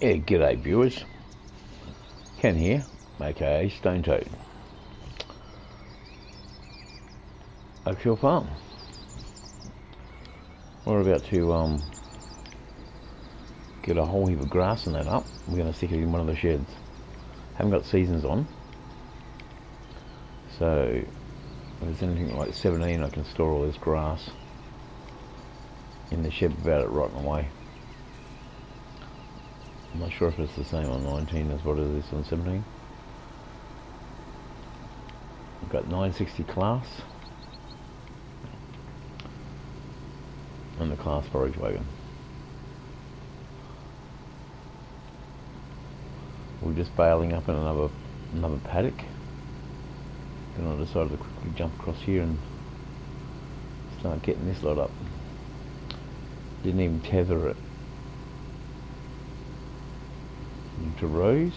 Yeah, g'day viewers. Ken here, aka Stone Toad. Oakfield Farm. We're about to get a whole heap of grass and that up. We're going to stick it in one of the sheds. Haven't got seasons on, so if there's anything like 17, I can store all this grass in the shed without it rotting away. I'm not sure if it's the same on 19 as what it is on 17. We've got 960 class and the class forage wagon. We're just bailing up in another paddock. Then I decided to quickly jump across here and start getting this lot up. Didn't even tether it into rows.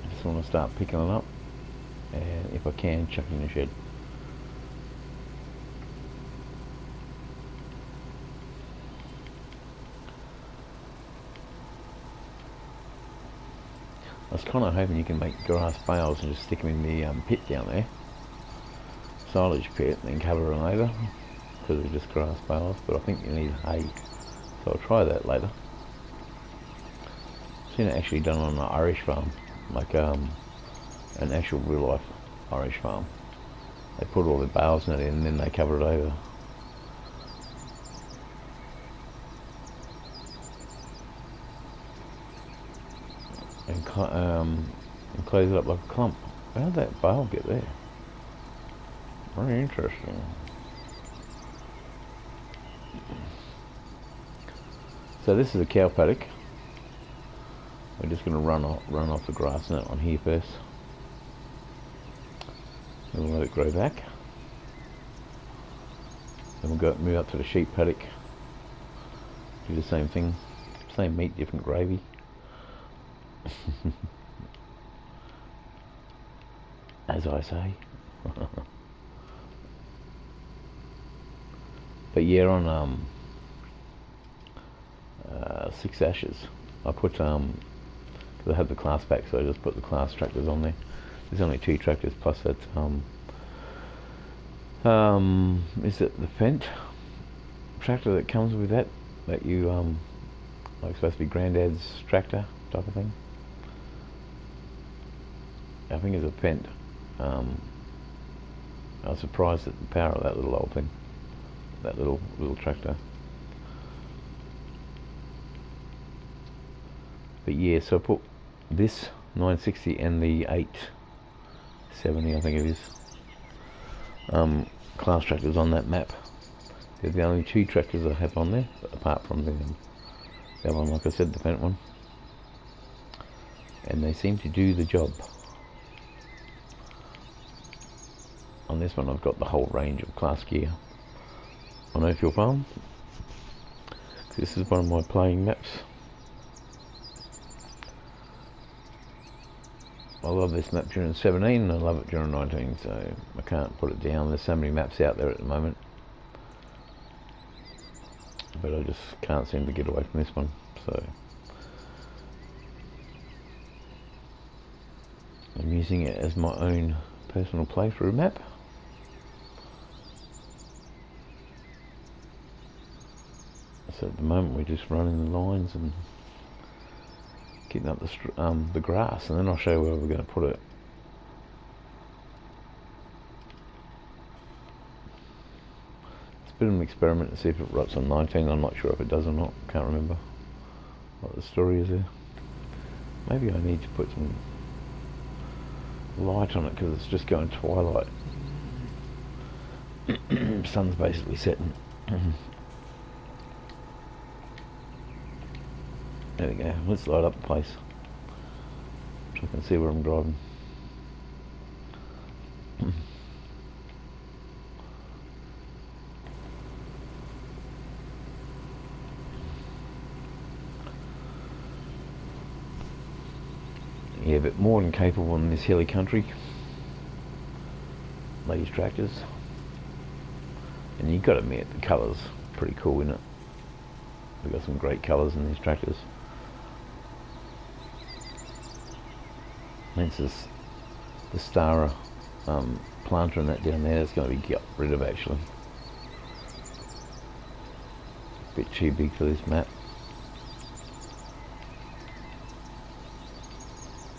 I just want to start picking it up, and if I can, chuck it in the shed. I was kind of hoping you can make grass bales and just stick them in the pit down there, silage pit, and then cover them over because they're just grass bales, but I think you need hay, so I'll try that later. I've seen it actually done on an Irish farm, like an actual real life Irish farm. They put all the bales in it and then they cover it over. And close it up like a clump. How did that bale get there? Very interesting. So this is a cow paddock. We're just going to run off the grass net on here first. Then we'll let it grow back. Then we'll move up to the sheep paddock. Do the same thing. Same meat, different gravy. As I say. But yeah, on 6 ashes, I put because I had the class back, so I just put the class tractors on there. There's only 2 tractors plus that is it the Feild tractor that comes with that you like supposed to be granddad's tractor type of thing. I think it's a Feild. I was surprised at the power of that little old thing, that little tractor. But yeah, so I put this 960 and the 870, I think it is, class tractors on that map. They're the only 2 tractors I have on there, apart from the other one, like I said, the Feild one. And they seem to do the job. On this one I've got the whole range of class gear on Oakfield Farm. This is one of my playing maps. I love this map during 17 and I love it during 19, so I can't put it down. There's so many maps out there at the moment, but I just can't seem to get away from this one. So I'm using it as my own personal playthrough map. So at the moment we're just running the lines and getting up the grass, and then I'll show you where we're going to put it. It's a bit of an experiment to see if it rots on 19. I'm not sure if it does or not. Can't remember what the story is there. Maybe I need to put some light on it because it's just going twilight. Sun's basically setting. There we go. Let's light up the place so I can see where I'm driving. Yeah, but more than capable in this hilly country. These tractors. And you've got to admit, the colour's pretty cool, isn't it? They've got some great colours in these tractors. Hence this, the Stara planter and that down there is going to be got rid of actually. A bit too big for this map.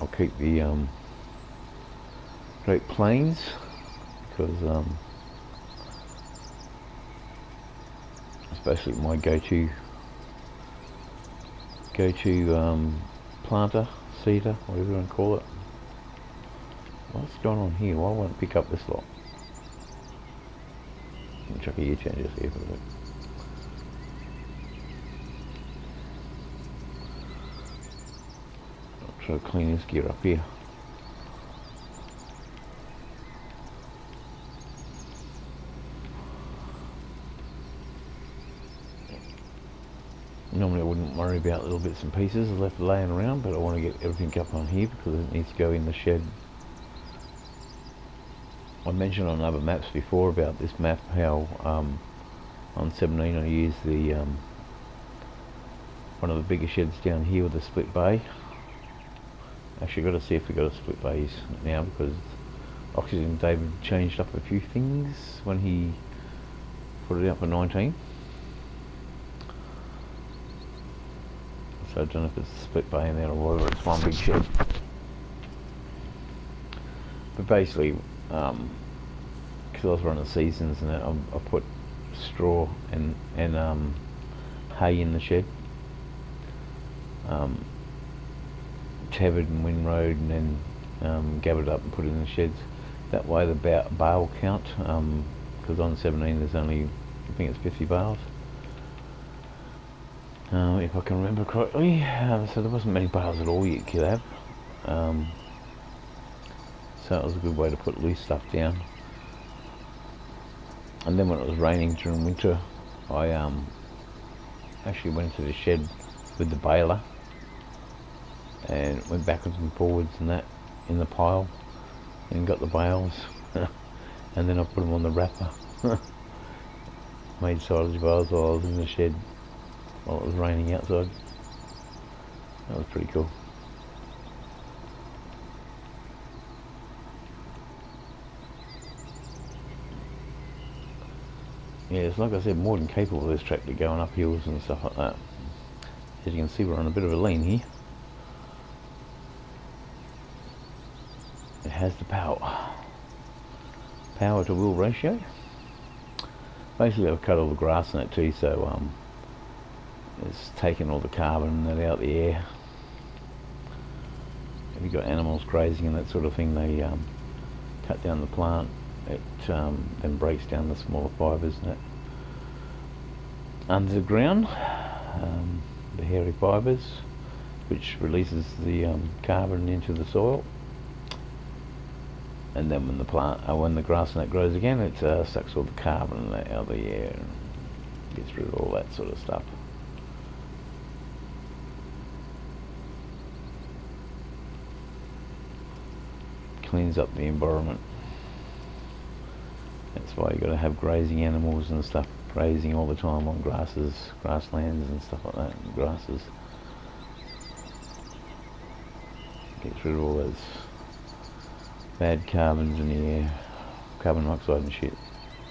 I'll keep the Great Plains because especially my go-to planter, seeder, whatever you want to call it. What's going on here? Why won't it pick up this lot? Let me chuck a gear change just here for a bit. I'll try to clean this gear up here. Normally I wouldn't worry about little bits and pieces left laying around, but I want to get everything up on here because it needs to go in the shed. I mentioned on other maps before about this map how on 17 I used the one of the bigger sheds down here with a split bay. Actually got to see if we got a split bays now because Oxygen David changed up a few things when he put it out for 19. So I don't know if it's a split bay in there or whether it's one big shed. But basically, because I was running seasons and I put straw and hay in the shed. Tethered and windrowed and then gathered up and put it in the sheds. That way the bale count, because on 17 there's only, I think it's 50 bales. If I can remember correctly, so there wasn't many bales at all you could have. So it was a good way to put loose stuff down. And then when it was raining during winter, I actually went to the shed with the baler and went backwards and forwards and that in the pile and got the bales and then I put them on the wrapper. Made silage bales while I was in the shed while it was raining outside. That was pretty cool. Yeah, it's like I said, more than capable of this tractor going up hills and stuff like that. As you can see, we're on a bit of a lean here. It has the power to wheel ratio. Basically I've cut all the grass in it too, so it's taken all the carbon and that out of the air. If you've got animals grazing and that sort of thing, they cut down the plant. It then breaks down the smaller fibres and that under the ground, the hairy fibres, which releases the carbon into the soil. And then when the when the grass and that grows again, it sucks all the carbon out of the air and gets rid of all that sort of stuff. Cleans up the environment. That's why you got to have grazing animals and stuff grazing all the time on grasslands and stuff like that, and grasses. Gets rid of all those bad carbons in the air, carbon dioxide and shit.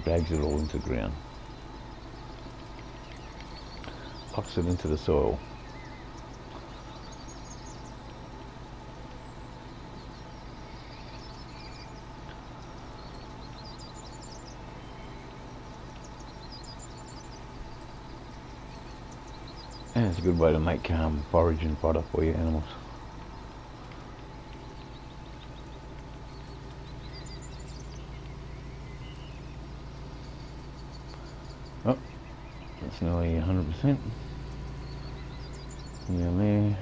Drags it all into the ground. Pucks it into the soil. And it's a good way to make forage and fodder for your animals. Oh, that's nearly 100%. Down there.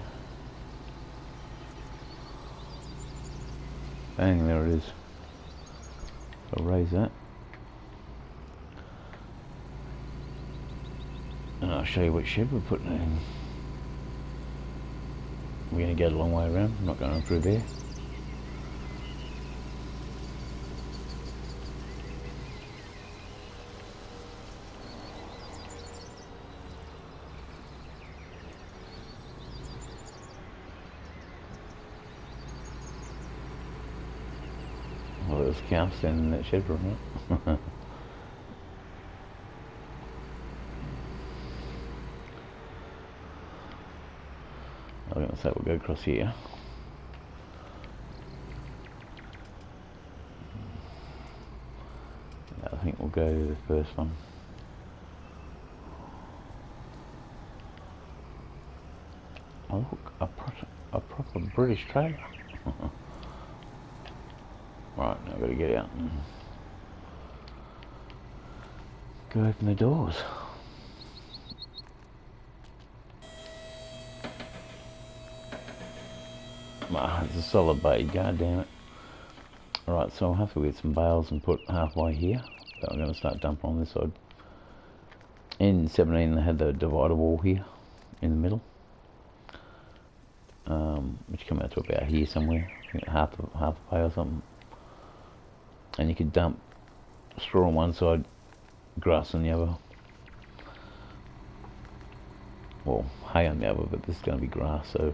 Bang, there it is. I'll raise that. And I'll show you which shed we're putting in. We're going to get a long way around, I'm not going through there. the cow standing in that shed for a minute. I was going to say we'll go across here. I think we'll go to the first one. Oh look, a proper British trailer. Right, now I've got to get out and go open the doors. Ah, it's a solid bait, god damn it. Alright, so I'll have to get some bales and put halfway here. So I'm going to start dumping on this side. In 17 they had the divider wall here in the middle, which come out to about here somewhere, I think half a pay or something. And you could dump straw on one side, grass on the other. Well, hay on the other, but this is going to be grass, so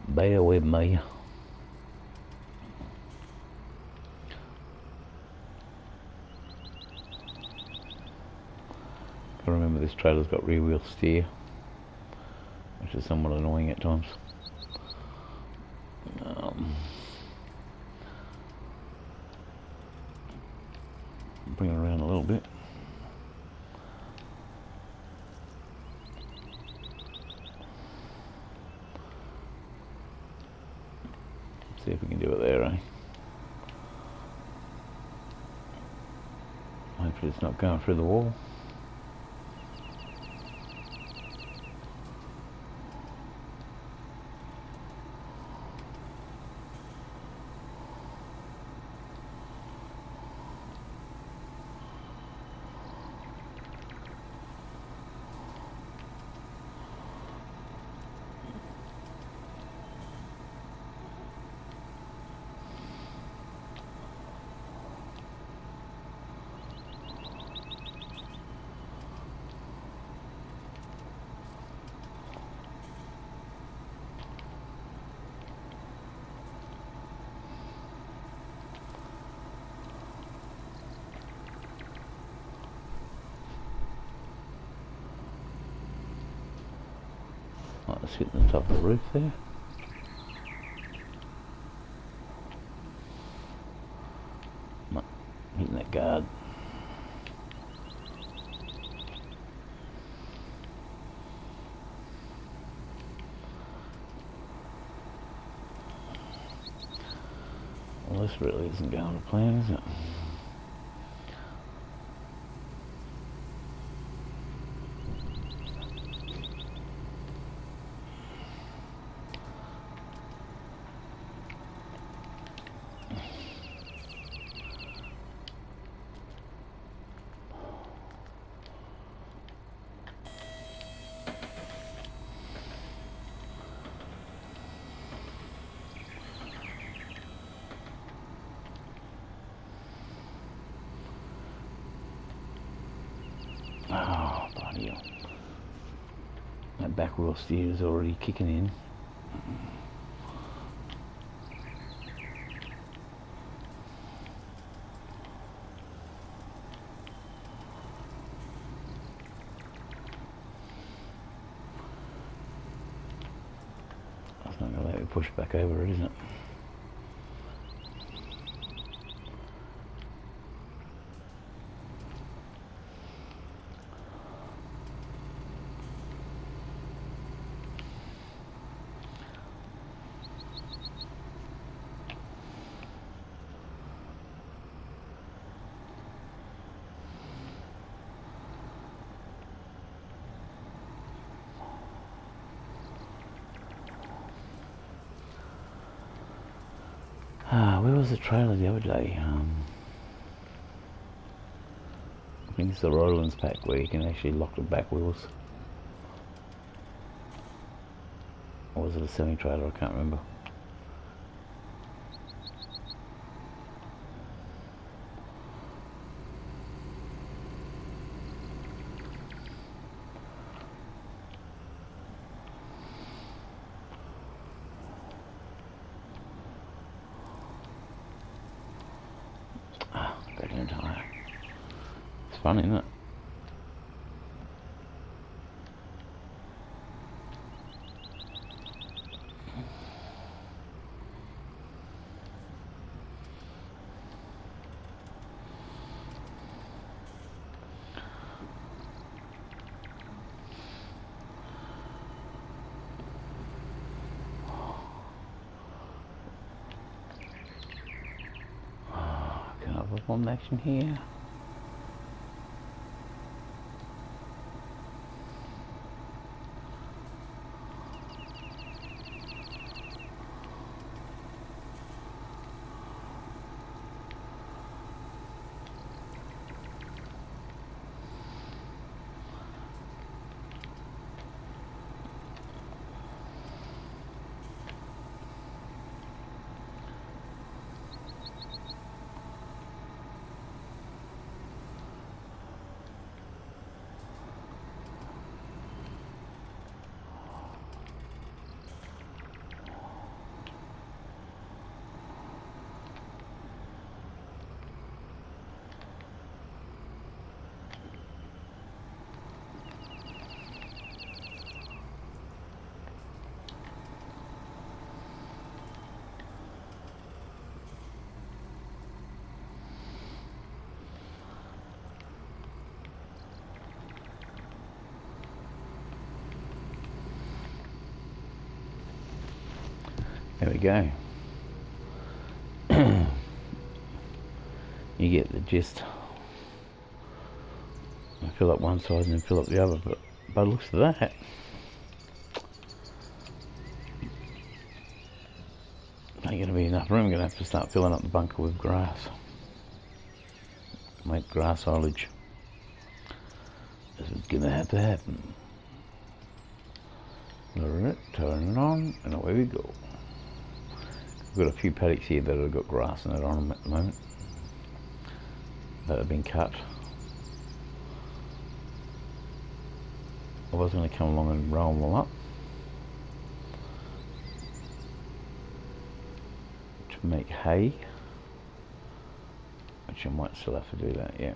bear with me. I remember this trailer's got rear wheel steer, which is somewhat annoying at times. Bring it around a little bit. See if we can do it there, eh? Hopefully it's not going through the wall. Let's hit the top of the roof there. Not hitting that guard. Well, this really isn't going to plan, is it? Oh, bloody hell. That back wheel steer is already kicking in. That's not going to let me push back over it, isn't it? Where was the trailer the other day? I think it's the Roland's pack where you can actually lock the back wheels. Or was it a semi-trailer? I can't remember. fun, isn't it? Can I have a bomb action here? There we go. You get the gist. I fill up one side and then fill up the other, but by the looks of that, ain't going to be enough room. I'm going to have to start filling up the bunker with grass. Make grass silage. This is going to have to happen. Lower it, turn it on, and away we go. We've got a few paddocks here that have got grass in it on them at the moment that have been cut. I was going to come along and roll them all up to make hay, which I might still have to do that, yeah.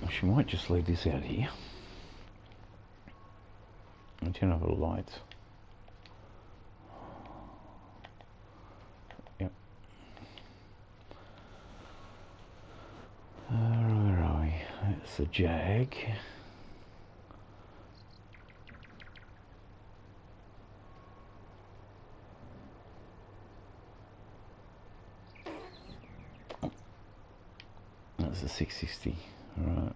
She might just leave this out here and turn off the lights. Yep. Where are we? That's the Jag. That's the 660. Right.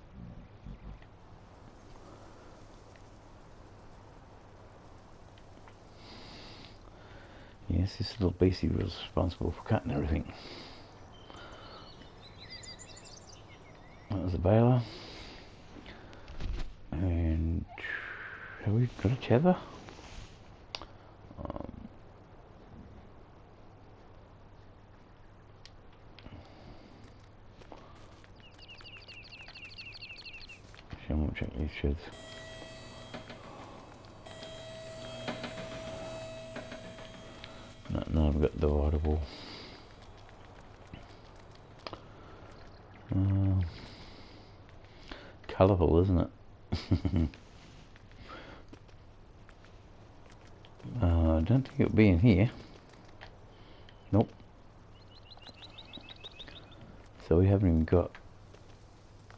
Yes, this little beastie was responsible for cutting everything. That was a baler. And have we got a tether? I won't check these sheds. No, I've got dividable. Colourful, isn't it? I don't think it'll be in here. Nope. So we haven't even got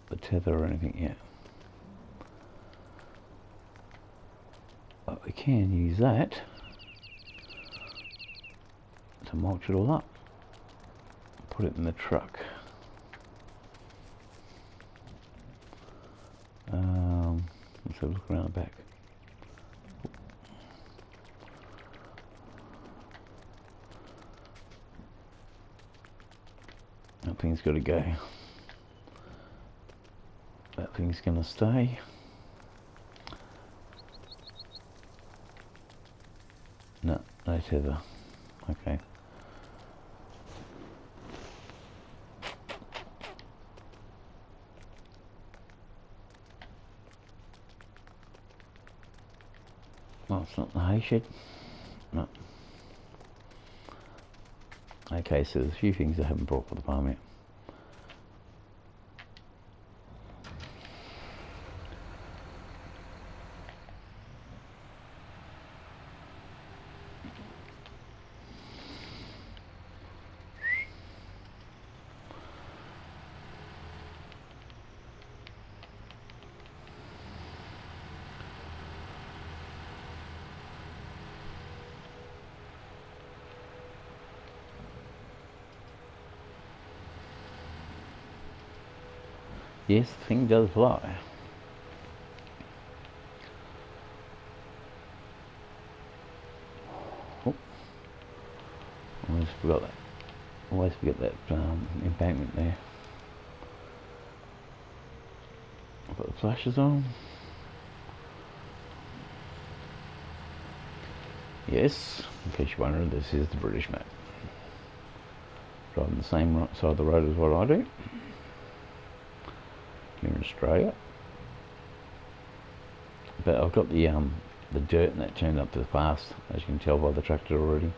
the tether or anything yet. But we can use that to mulch it all up. Put it in the truck. Let's have a look around the back. That thing's got to go. That thing's going to stay. No tether. Okay. hay shed? No. Okay, so there's a few things I haven't brought for the farm yet. Yes, the thing does fly. Oh, almost forgot that. Always forget that embankment there. I've got the flashes on. Yes, in case you're wondering, this is the British map. Driving the same side of the road as what I do. Here in Australia. But I've got the dirt and that turned up to the fast, as you can tell by the tractor already.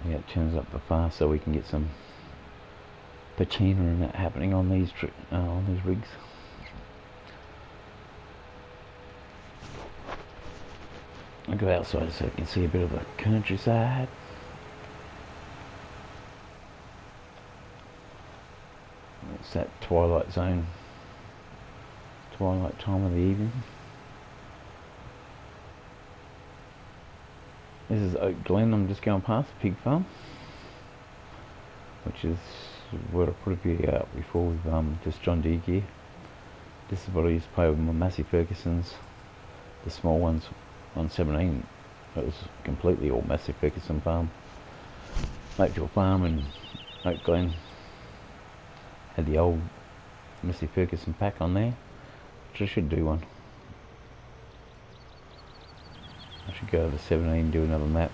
Yeah, it turns up the fast so we can get some patina and that happening on these rigs. I'll go outside so you can see a bit of the countryside. It's that twilight zone, twilight time of the evening. This is Oak Glen. I'm just going past the pig farm, which is where I put a video out before with just John Deere gear. This is what I used to play with my Massey Fergusons, the small ones on 17. It was completely all Massey Ferguson farm. Oakville Farm and Oak Glen had the old Massey Ferguson pack on there, which I should do one. I should go to 17, do another map,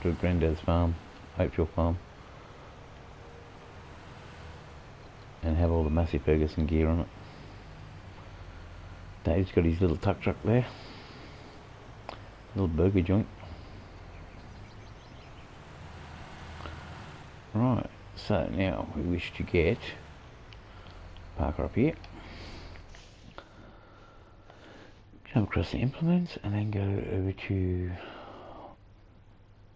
do a Granddad's farm, Oakville Farm, and have all the Massey Ferguson gear on it. Dave's got his little tuck truck there, little burger joint. Right, so now we wish to get Parker up here, jump across the implements and then go over to,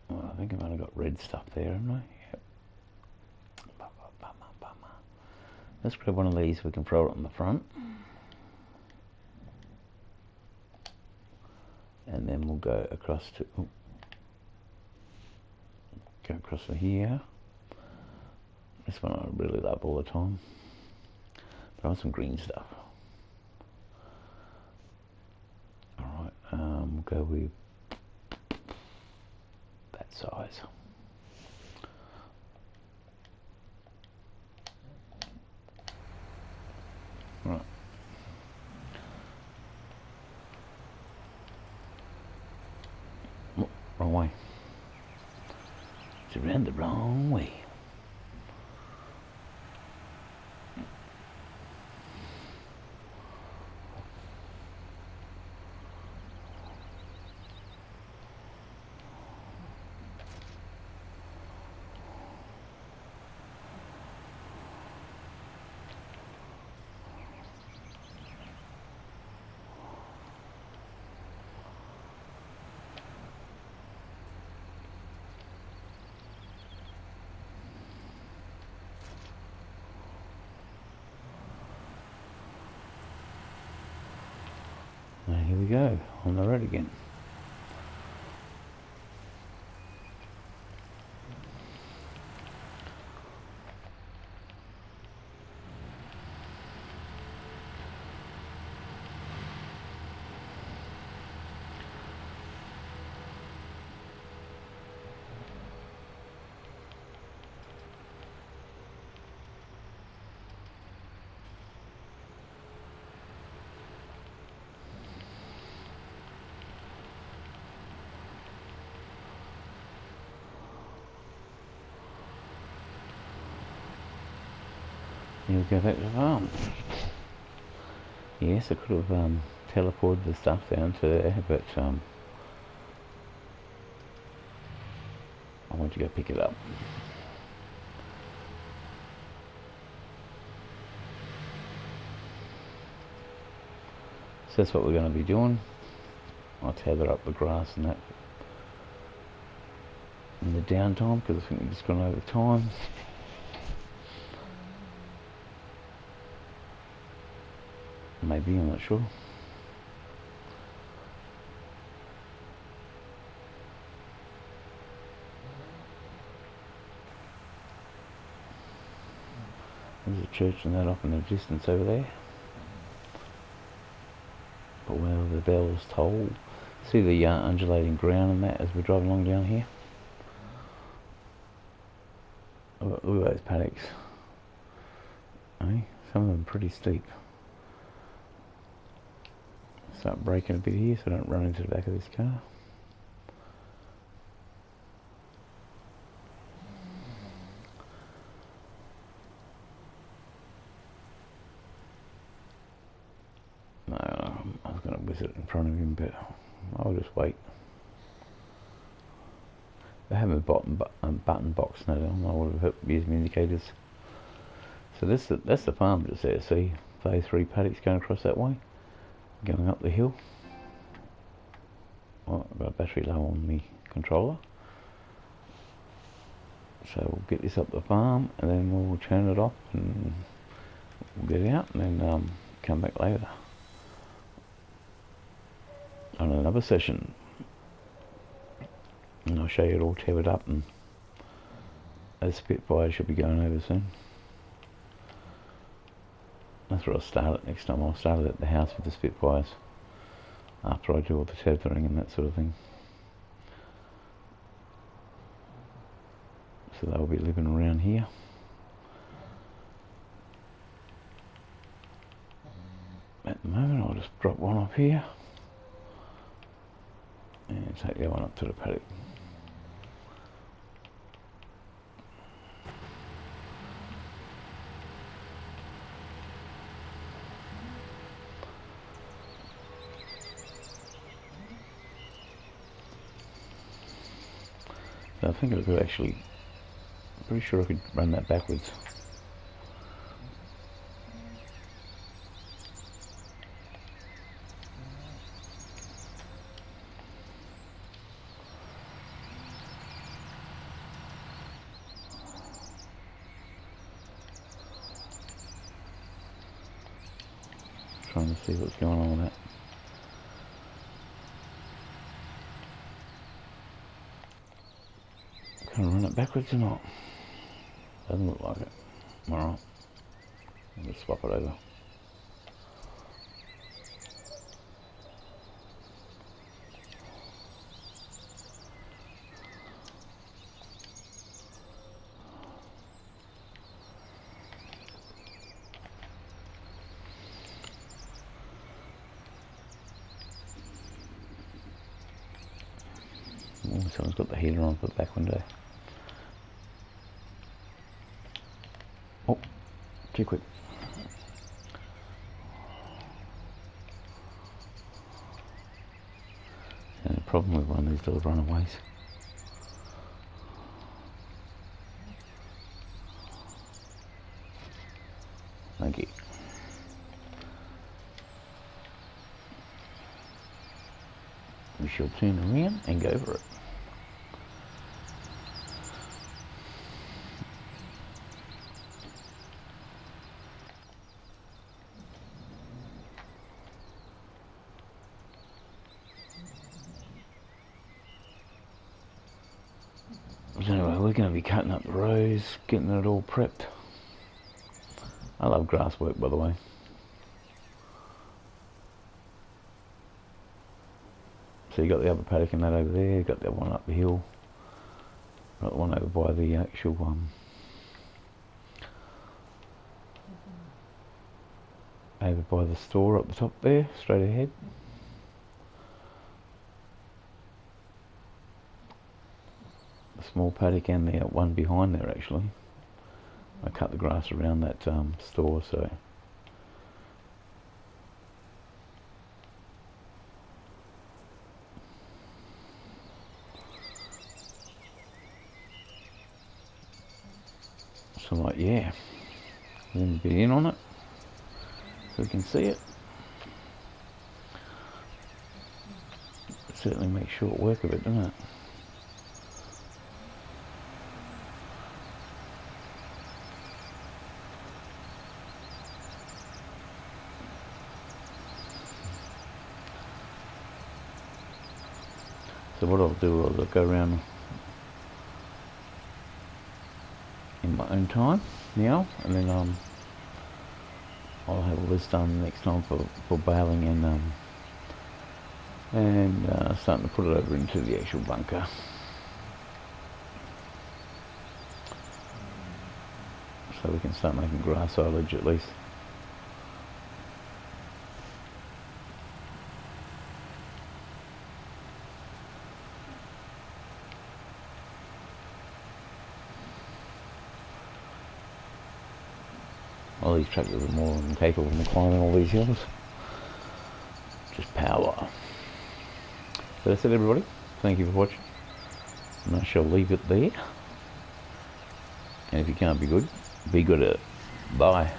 well, I think I've only got red stuff there, haven't I? Yep. Let's grab one of these, we can throw it on the front. And then we'll go across to, go across to here. This one I really love all the time. But I want some green stuff. Alright, we'll go with that size. Right. Oh, wrong way. It's around the wrong way. Now here we go, on the road again. Here we go back to the farm. Yes, I could have teleport the stuff down to there, but I want to go pick it up. So that's what we're going to be doing. I'll tether up the grass and that in the downtime, because I think we've just gone over time. Maybe, I'm not sure. There's a church and that off in the distance over there. But where the bells toll. See the undulating ground and that as we drive along down here. Look at those paddocks. Some of them pretty steep. Start braking a bit here so I don't run into the back of this car. No, I was going to whiz it in front of him, but I'll just wait. If I have a button box now, I would have used my indicators. So that's the farm just there. See, phase 3 paddocks going across that way, going up the hill. Well, I've got a battery low on the controller, so we'll get this up the farm and then we'll turn it off and we'll get out and then come back later on another session, and I'll show you it all tethered up, and a Spitfire should be going over soon. That's where I'll start it next time. I'll start it at the house with the Spitfires after I do all the tethering and that sort of thing. So they'll be living around here. At the moment I'll just drop one off here and take the other one up to the paddock. So I think I could actually, I'm pretty sure I could run that backwards. Trying to see what's going on with that. Can I run it backwards or not? Doesn't look like it. Alright. I'll just swap it over. Oh, someone's got the heater on for the back window. Oh, too quick. And the problem with one of these little runaways. Thank you. We shall turn around and go for it. So anyway, we're going to be cutting up the rows, getting it all prepped. I love grass work, by the way. So you got the other paddock and that over there, got that one up the hill, got the one over by the actual over by the store up the top there, straight ahead. The small paddock and the one behind there actually. I cut the grass around that store, so So I'm like, yeah, zoom a bit in on it so we can see it. It certainly makes short work of it, doesn't it? So what I'll do is I'll go around in my own time now, and then I'll have all this done next time for baling and starting to put it over into the actual bunker. So we can start making grass silage at least. All these tractors are more than capable of climbing all these hills. Just power. So that's it, everybody. Thank you for watching. And I shall leave it there. And if you can't be good at it. Bye.